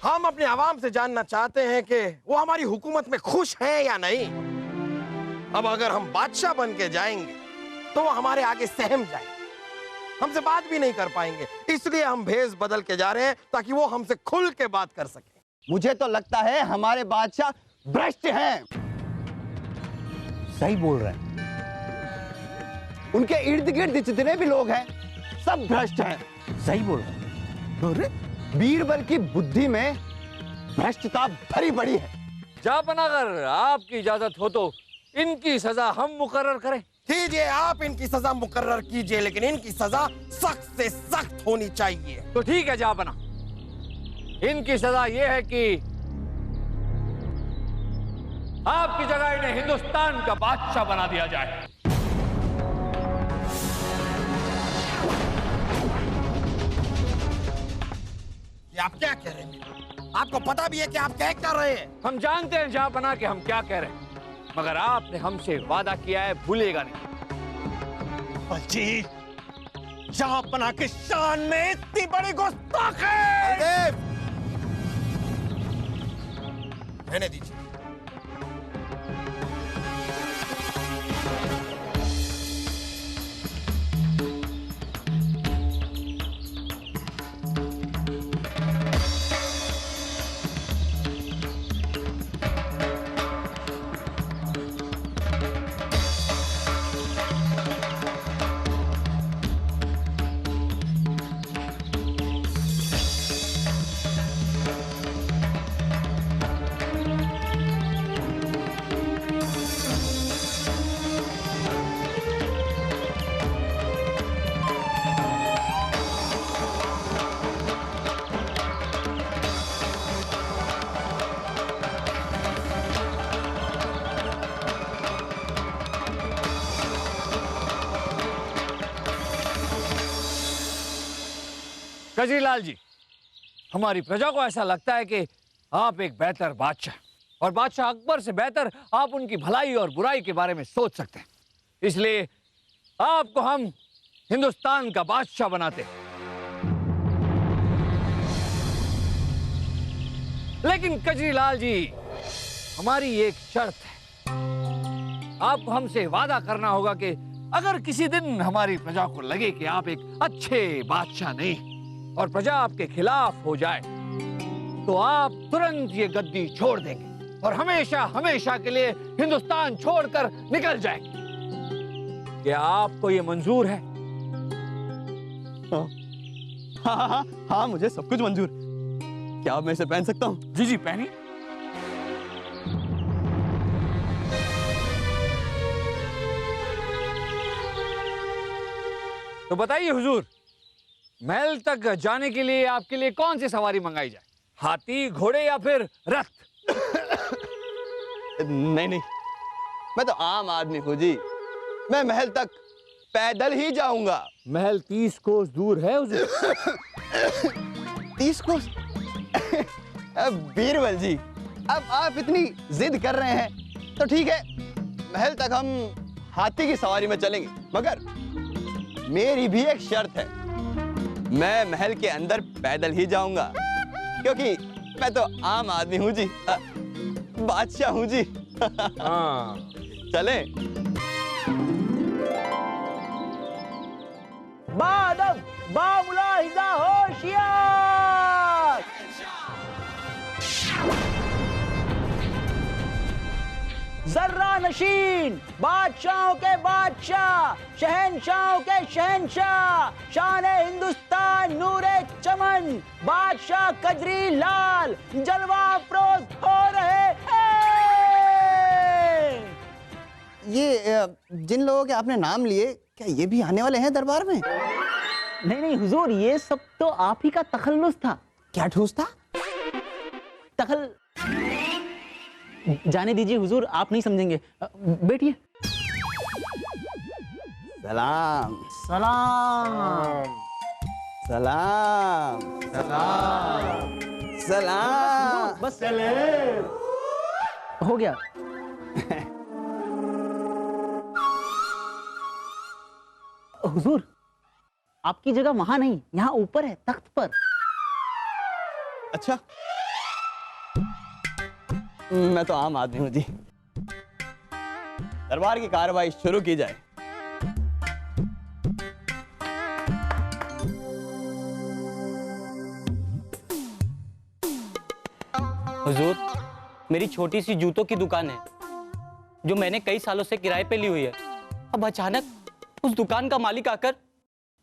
हम अपने आवाम से जानना चाहते हैं कि वो हमारी हुकूमत में खुश है या नहीं। अब अगर हम बादशाह बन के जाएंगे तो वो हमारे आगे सहम जाएंगे, हमसे बात भी नहीं कर पाएंगे। इसलिए हम भेष बदल के जा रहे हैं ताकि वो हमसे खुल के बात कर सके। मुझे तो लगता है हमारे बादशाह भ्रष्ट हैं। सही बोल रहे हैं। उनके इर्द गिर्द जितने भी लोग हैं सब भ्रष्ट हैं। सही बोल रहे हैं। अरे बीरबल की बुद्धि में भ्रष्टता भरी पड़ी है। जापन अगर आपकी इजाजत हो तो इनकी सजा हम मुकर्रर करें। कीजिए, आप इनकी सजा मुकर्रर कीजिए, लेकिन इनकी सजा सख्त से सख्त होनी चाहिए। तो ठीक है जापना, इनकी सजा यह है कि आपकी जगह इन्हें हिंदुस्तान का बादशाह बना दिया जाए। ये आप क्या कह रहे हैं? आपको पता भी है कि आप क्या कर रहे हैं? हम जानते हैं जापना कि हम क्या कह रहे हैं, मगर आपने हमसे वादा किया है, भूलेगा नहीं। बलजी, जहांपना की शान में इतनी बड़ी गुस्ताखी! रहने दीजिए। कजरीलाल जी, हमारी प्रजा को ऐसा लगता है कि आप एक बेहतर बादशाह, और बादशाह अकबर से बेहतर आप उनकी भलाई और बुराई के बारे में सोच सकते हैं। इसलिए आपको हम हिंदुस्तान का बादशाह बनाते हैं। लेकिन कजरीलाल जी, हमारी एक शर्त है। आपको हमसे वादा करना होगा कि अगर किसी दिन हमारी प्रजा को लगे कि आप एक अच्छे बादशाह नहीं और प्रजा आपके खिलाफ हो जाए, तो आप तुरंत ये गद्दी छोड़ देंगे और हमेशा हमेशा के लिए हिंदुस्तान छोड़कर निकल जाएंगे। क्या आपको ये मंजूर है? हाँ, मुझे सब कुछ मंजूर। क्या अब मैं इसे पहन सकता हूँ? जी जी, पहनिए। तो बताइए हुजूर, महल तक जाने के लिए आपके लिए कौन सी सवारी मंगाई जाए? हाथी, घोड़े या फिर रथ? नहीं नहीं, मैं तो आम आदमी हूँ जी। मैं महल तक पैदल ही जाऊंगा। महल 30 कोस दूर है हुजूर। 30 कोस? बीरबल जी, अब आप इतनी जिद कर रहे हैं तो ठीक है, महल तक हम हाथी की सवारी में चलेंगे, मगर मेरी भी एक शर्त है। मैं महल के अंदर पैदल ही जाऊंगा, क्योंकि मैं तो आम आदमी हूँ जी, बादशाह हूँ जी। हाँ। चले। बादब बामुलाहिजा होशियार। जर्रा नशीन, बादशाहों के बादशाह, शहनशाहों के शहनशाह, शान हिंदुस्तान, नूरे चमन, बादशाह कजरी लाल जलवा अफरोज हो रहे हैं। ये जिन लोगों के आपने नाम लिए, क्या ये भी आने वाले हैं दरबार में? नहीं नहीं हुजूर, ये सब तो आप ही का तखल्लुस था। क्या ठूस था? तखल जाने दीजिए हुजूर, आप नहीं समझेंगे। बैठिए। सलाम सलाम सलाम सलाम सलाम। बस हो गया। हुजूर, आपकी जगह वहां नहीं, यहाँ ऊपर है, तख्त पर। अच्छा, मैं तो आम आदमी हूं जी। दरबार की कार्रवाई शुरू की जाए। हुजूर, मेरी छोटी सी जूतों की दुकान है जो मैंने कई सालों से किराए पे ली हुई है। अब अचानक उस दुकान का मालिक आकर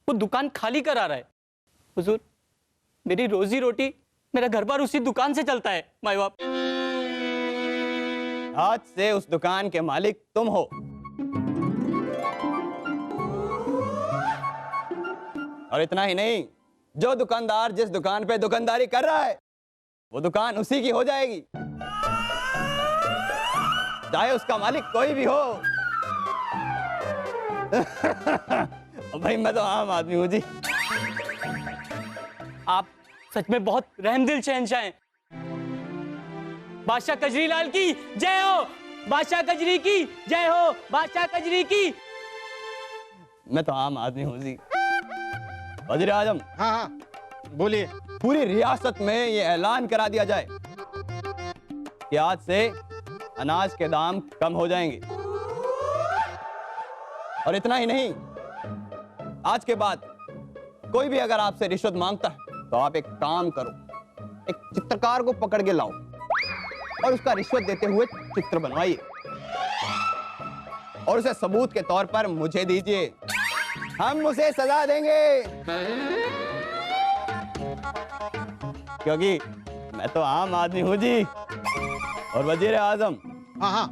वो दुकान खाली करा रहा है। हुजूर, मेरी रोजी रोटी, मेरा घर बार उसी दुकान से चलता है। माई बाप, आज से उस दुकान के मालिक तुम हो। और इतना ही नहीं, जो दुकानदार जिस दुकान पे दुकानदारी कर रहा है वो दुकान उसी की हो जाएगी, चाहे उसका मालिक कोई भी हो। भाई मैं तो आम आदमी हूं जी। आप सच में बहुत रहमदिल शहंशाह हैं। बादशाह कजरी लाल की जय हो, बादशाह कजरी की जय हो, बादशाह कजरी की। मैं तो आम आदमी हूं जी। वज़ीर आज़म, हाँ हाँ बोलिए। पूरी रियासत में ये ऐलान करा दिया जाए कि आज से अनाज के दाम कम हो जाएंगे। और इतना ही नहीं, आज के बाद कोई भी अगर आपसे रिश्वत मांगता है तो आप एक काम करो, एक चित्रकार को पकड़ के लाओ और उसका रिश्वत देते हुए चित्र बनवाइए और उसे सबूत के तौर पर मुझे दीजिए। हम उसे सजा देंगे, क्योंकि मैं तो आम आदमी हूं जी। और वजीर आजम, हाँ हाँ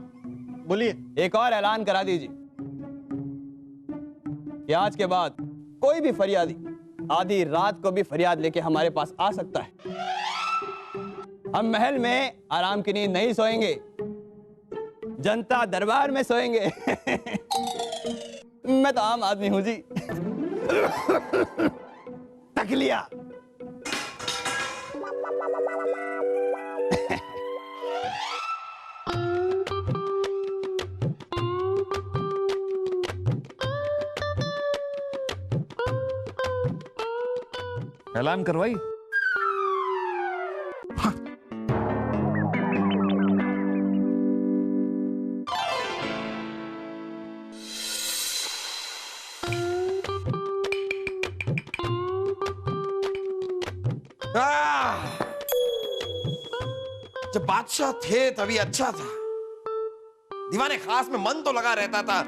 बोलिए। एक और ऐलान करा दीजिए कि आज के बाद कोई भी फरियादी आधी रात को भी फरियाद लेके हमारे पास आ सकता है। हम महल में आराम की नींद नहीं सोएंगे, जनता दरबार में सोएंगे। मैं तो आम आदमी हूं जी। तकलिया। ऐलान करवाई। जब बादशाह थे तभी अच्छा था। दीवाने खास में मन तो लगा रहता था।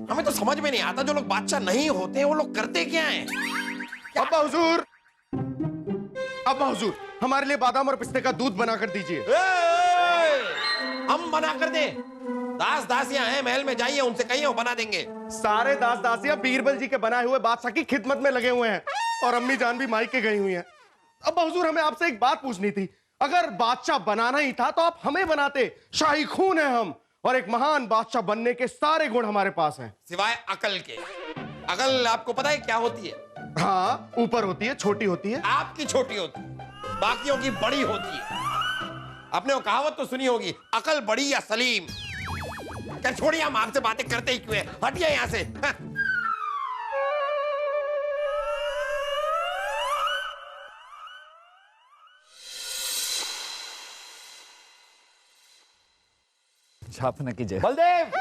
हमें तो समझ में नहीं आता जो लोग बादशाह नहीं होते वो लोग करते क्या हैं। अब्बा हुजूर, अब्बा हुजूर, हमारे लिए बादाम और पिस्ते का दूध बना कर दीजिए। हम बना कर दे। दास दासियां हैं महल में, जाइए उनसे कहिए वो बना देंगे। सारे दास दासियां बीरबल जी के बनाए हुए बादशाह की खिदमत में लगे हुए हैं और अम्मी जान भी मायके गई हुई हैं। अब्बा हुजूर, हमें आपसे एक बात पूछनी थी। अगर बादशाह बनाना ही था तो आप हमें बनाते। शाही खून है हम, और एक महान बादशाह बनने के सारे गुण हमारे पास हैं, सिवाय अकल के। अकल आपको पता है क्या होती है? हाँ, ऊपर होती है, छोटी होती है। आपकी छोटी होती है, बाकियों की बड़ी होती है। आपने वो कहावत तो सुनी होगी, अकल बड़ी या सलीम। क्या छोड़िए, हम आपसे बातें करते ही क्यों हैं? हटिए यहां से। हाँ। छापना कीजिए। बलदेव,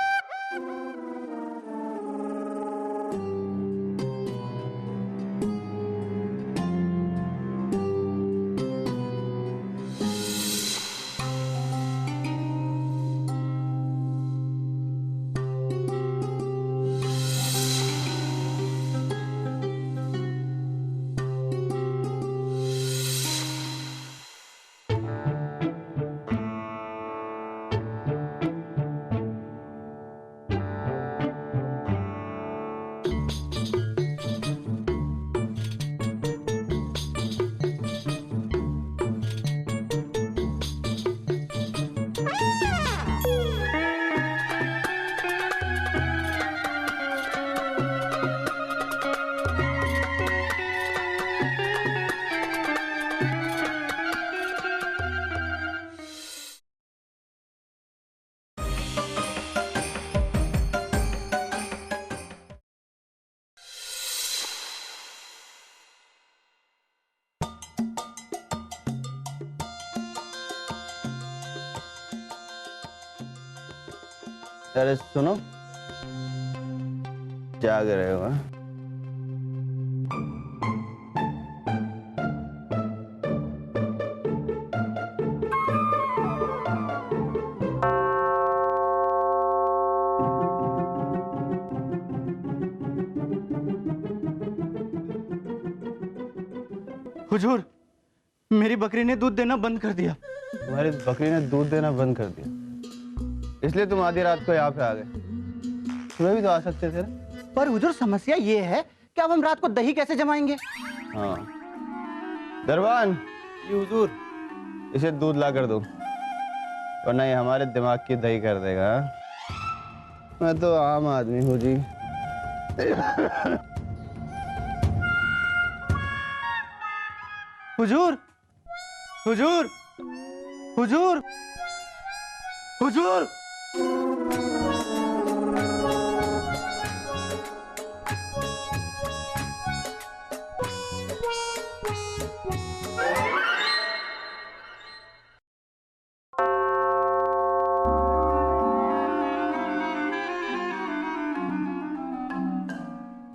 अरे सुनो, जाग रहे हो? हुजूर, मेरी बकरी ने दूध देना बंद कर दिया। तुम्हारी बकरी ने दूध देना बंद कर दिया, इसलिए तुम आधी रात को यहाँ पे आ गए। तुम्हें भी तो आ सकते थे ना। पर हुजूर, समस्या ये है कि अब हम रात को दही कैसे जमाएंगे? हाँ, दरबान, जी हुजूर। इसे दूध ला कर दो, वरना ये हमारे दिमाग की दही कर देगा। मैं तो आम आदमी हूँ जी। हुजूर, हुजूर, हुजूर, हुजूर।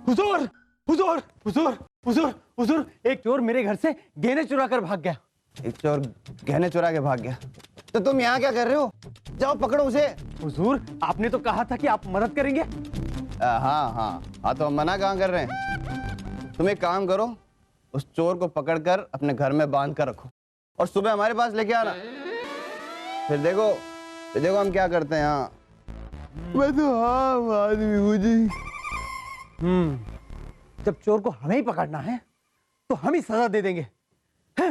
हुजूर, हुजूर, हुजूर, हुजूर, हुजूर, एक चोर मेरे घर से गहने चुरा कर भाग गया। एक चोर गहने चुरा के भाग गया, तो तुम यहाँ क्या कर रहे हो? जाओ पकड़ो उसे। हुजूर, आपने तो कहा था कि आप मदद करेंगे। हाँ हाँ हाँ, तो हम मना कहाँ कर रहे हैं? तुम एक काम करो, उस चोर को पकड़कर अपने घर में बांध कर रखो और सुबह हमारे पास लेके आना। फिर देखो हम क्या करते हैं। यहाँ मैं तो आम आदमी हूँ जी। जब चोर को हमें ही पकड़ना है तो हम ही सजा दे देंगे। हैं?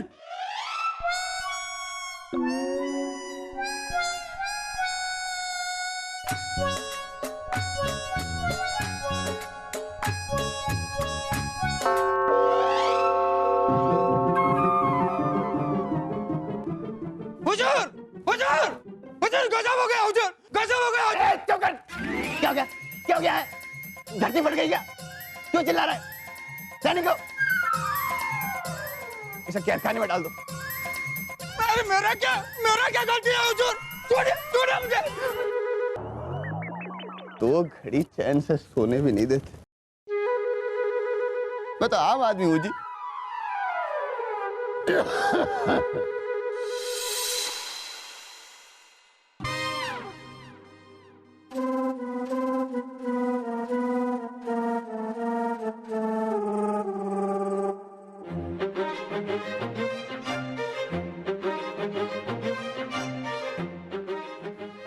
हुजूर, हुजूर, हुजूर, गजब हो गया हुजूर, गजब हो गया। चुप कर। क्या हो गया? क्या हो गया है? धरती फट गई क्या? क्यों चिल्ला रहा है? सैनिकों, इसे कैद खाने में डाल दो। अरे मेरा क्या गलती है हुजूर? छोड़िए मुझे। दो घड़ी चैन से सोने भी नहीं देते। मैं तो आम आदमी हूँ जी।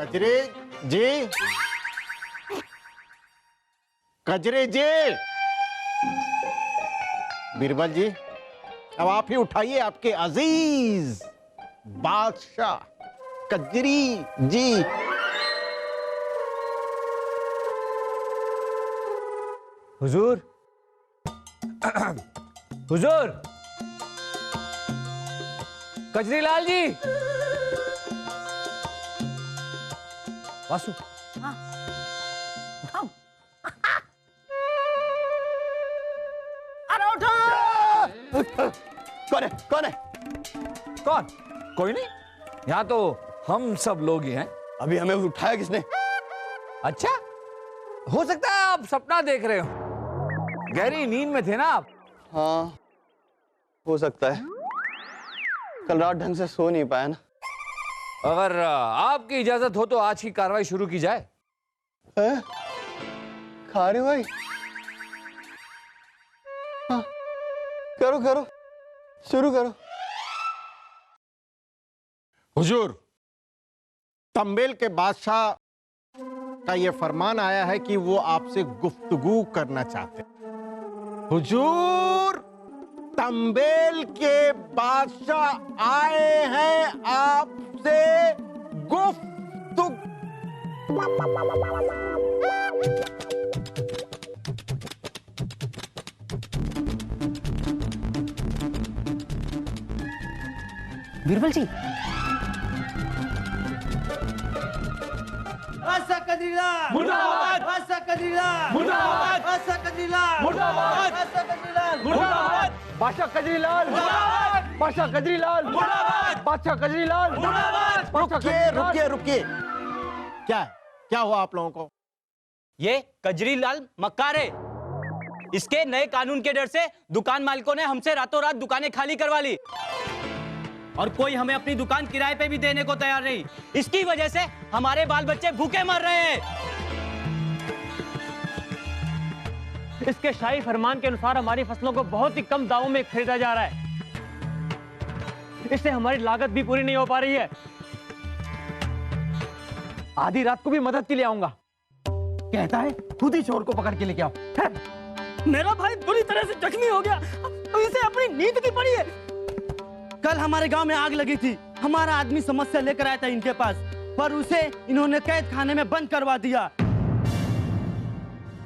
कजरे जी, कजरे जी, बीरबल जी, अब आप ही उठाइए आपके अजीज बादशाह कजरी जी। हुजूर, हुजूर, कजरी लाल जी। वासु, कौन है? कौन है? कौन? कोई नहीं, यहाँ तो हम सब लोग ही हैं। अभी हमें उठाया किसने? अच्छा, हो सकता है आप सपना देख रहे हो, गहरी नींद में थे ना आप। हाँ, हो सकता है। कल रात ढंग से सो नहीं पाया ना। अगर आपकी इजाजत हो तो आज की कार्रवाई शुरू की जाए। कार्रवाई? हाँ, करो, शुरू करो। हुजूर, तंबेल के बादशाह का यह फरमान आया है कि वो आपसे गुफ्तगू करना चाहते हैं। हुजूर, तंबेल के बादशाह आए हैं आपसे गुफ्तगू। बीरबल जी, मुर्दाबाद, मुर्दाबाद, मुर्दाबाद, बादशाह कजरीलाल, बादशाह कजरीलाल, बादशाह कजरीलाल। रुकिए, क्या है? क्या हुआ आप लोगों को? ये कजरी लाल मक्कार है। इसके नए कानून के डर से दुकान मालिकों ने हमसे रातों रात दुकानें खाली करवा ली और कोई हमें अपनी दुकान किराए पे भी देने को तैयार नहीं। इसकी वजह से हमारे बाल बच्चे भूखे मर रहे हैं। इसके शाही फरमान के अनुसार हमारी फसलों को बहुत ही कम दामों में खरीदा जा रहा है। इससे हमारी लागत भी पूरी नहीं हो पा रही है। आधी रात को भी मदद के लिए आऊंगा, कहता है खुद ही चोर को पकड़ के लेके आओ। मेरा भाई बुरी तरह से जख्मी हो गया, इसे अपनी नींद की पड़ी है। कल हमारे गांव में आग लगी थी। हमारा आदमी समस्या लेकर आया था इनके पास, पर उसे इन्होंने कैद खाने में बंद करवा दिया।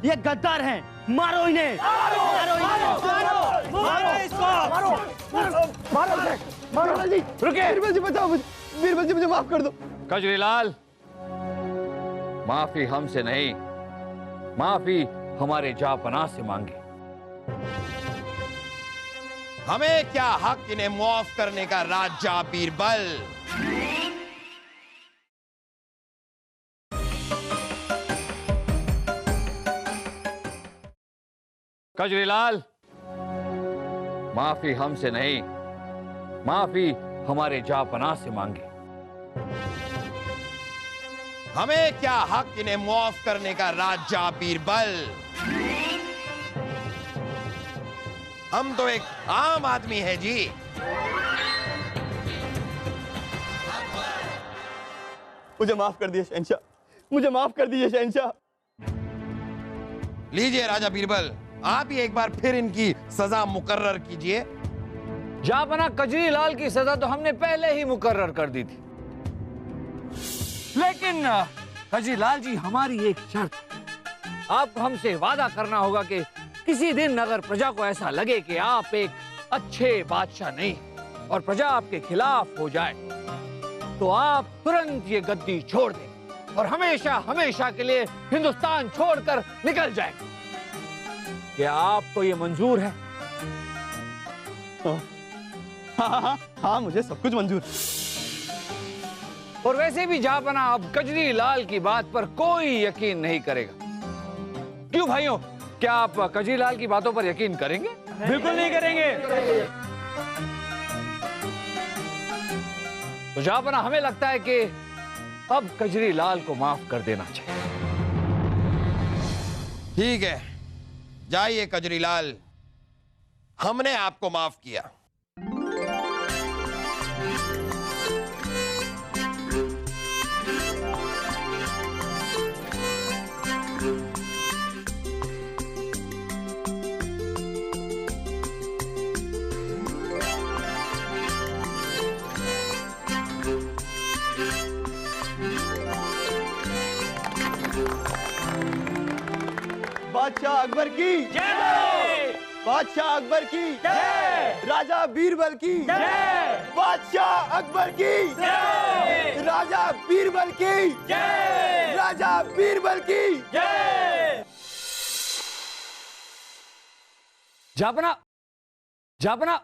ये गद्दार हैं, मारो इन्हें, मारो इसको, मारो जी, रुके। बीरबल जी बचाओ मुझे, बीरबल जी मुझे माफ कर दो। कजरी लाल, माफी हमसे नहीं, माफी हमारे जापना से मांगे। हमें क्या हक इन्हें मुआफ करने का राजा बीरबल? कजरी लाल, माफी हमसे नहीं, माफी हमारे जापना से मांगे। हमें क्या हक इन्हें मुआफ करने का राजा बीरबल? हम तो एक आम आदमी है जी। मुझे माफ कर दिए शहंशाह, मुझे माफ कर दीजिए शहंशाह। लीजिए राजा बीरबल, आप ही एक बार फिर इनकी सजा मुकर्रर कीजिए। जापना कजरी लाल की सजा तो हमने पहले ही मुकर्रर कर दी थी, लेकिन कजरी लाल जी, हमारी एक शर्त, आपको हमसे वादा करना होगा कि किसी दिन अगर प्रजा को ऐसा लगे कि आप एक अच्छे बादशाह नहीं और प्रजा आपके खिलाफ हो जाए, तो आप तुरंत ये गद्दी छोड़ दें और हमेशा हमेशा के लिए हिंदुस्तान छोड़कर निकल जाए। क्या आपको ये मंजूर है? हाँ, मुझे सब कुछ मंजूर। और वैसे भी जापना अब कजरी लाल की बात पर कोई यकीन नहीं करेगा। क्यों भाइयों, क्या आप कजरी लाल की बातों पर यकीन करेंगे? बिल्कुल नहीं करेंगे। तो जापना, हमें लगता है कि अब कजरी लाल को माफ कर देना चाहिए। ठीक है, जाइए कजरी लाल, हमने आपको माफ किया। बादशाह अकबर की जय, बादशाह अकबर की जय, राजा बीरबल की जय, बादशाह अकबर की जय, राजा बीरबल की जय, राजा बीरबल की जय। जापना, जापना,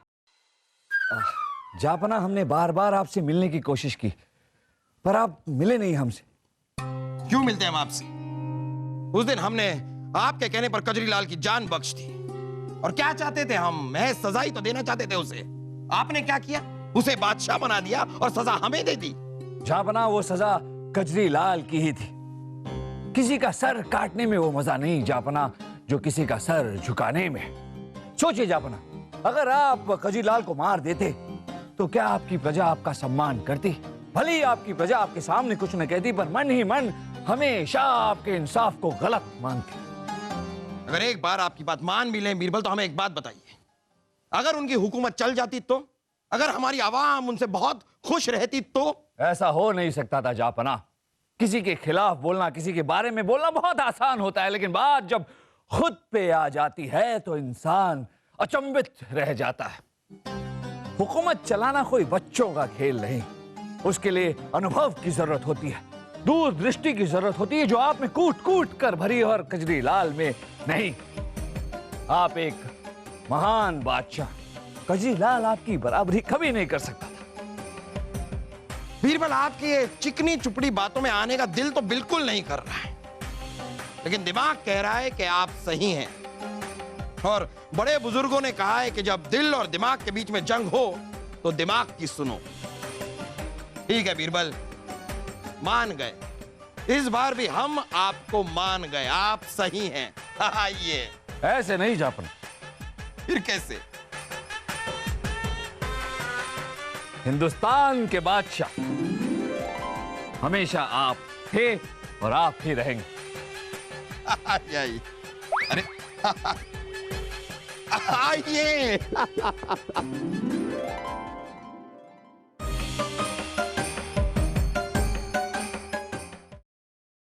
जापना, हमने बार बार आपसे मिलने की कोशिश की, पर आप मिले नहीं हमसे। क्यों मिलते हैं हम आपसे? उस दिन हमने आपके कहने पर कजरी लाल की जान बख्श दी। और क्या चाहते थे हम? महज सजा ही तो देना चाहते थे उसे। आपने क्या किया? उसे बादशाह बना दिया और सजा हमें दे दी। जापना, वो सजा कजरी लाल की ही थी। किसी का सर काटने में वो मजा नहीं जापना जो किसी का सर झुकाने में। सोचिए जापना, अगर आप कजरी लाल को मार देते तो क्या आपकी प्रजा आपका सम्मान करती? भले ही आपकी प्रजा आपके सामने कुछ न कहती, पर मन ही मन हमेशा आपके इंसाफ को गलत मानती। अगर एक बार आपकी बात मान भी लें बीरबल, तो हमें एक बात बताइए, अगर उनकी हुकूमत चल जाती तो? अगर हमारी आवाम उनसे बहुत खुश रहती तो? ऐसा हो नहीं सकता था जापना। किसी के खिलाफ बोलना, किसी के बारे में बोलना बहुत आसान होता है, लेकिन बात जब खुद पे आ जाती है तो इंसान अचंभित रह जाता है। हुकूमत चलाना कोई बच्चों का खेल नहीं, उसके लिए अनुभव की जरूरत होती है, दूरदृष्टि की जरूरत होती है, जो आप में कूट कूट कर भरी और कजरी लाल में नहीं। आप एक महान बादशाह, कजरी लाल आपकी बराबरी कभी नहीं कर सकता था। बीरबल आपकी ये चिकनी चुपड़ी बातों में आने का दिल तो बिल्कुल नहीं कर रहा है, लेकिन दिमाग कह रहा है कि आप सही हैं। और बड़े बुजुर्गों ने कहा है कि जब दिल और दिमाग के बीच में जंग हो तो दिमाग की सुनो। ठीक है बीरबल, मान गए। इस बार भी हम आपको मान गए, आप सही हैं। आइए। ऐसे नहीं जापन, फिर कैसे? हिंदुस्तान के बादशाह हमेशा आप थे और आप ही रहेंगे। आइए। अरे आइए।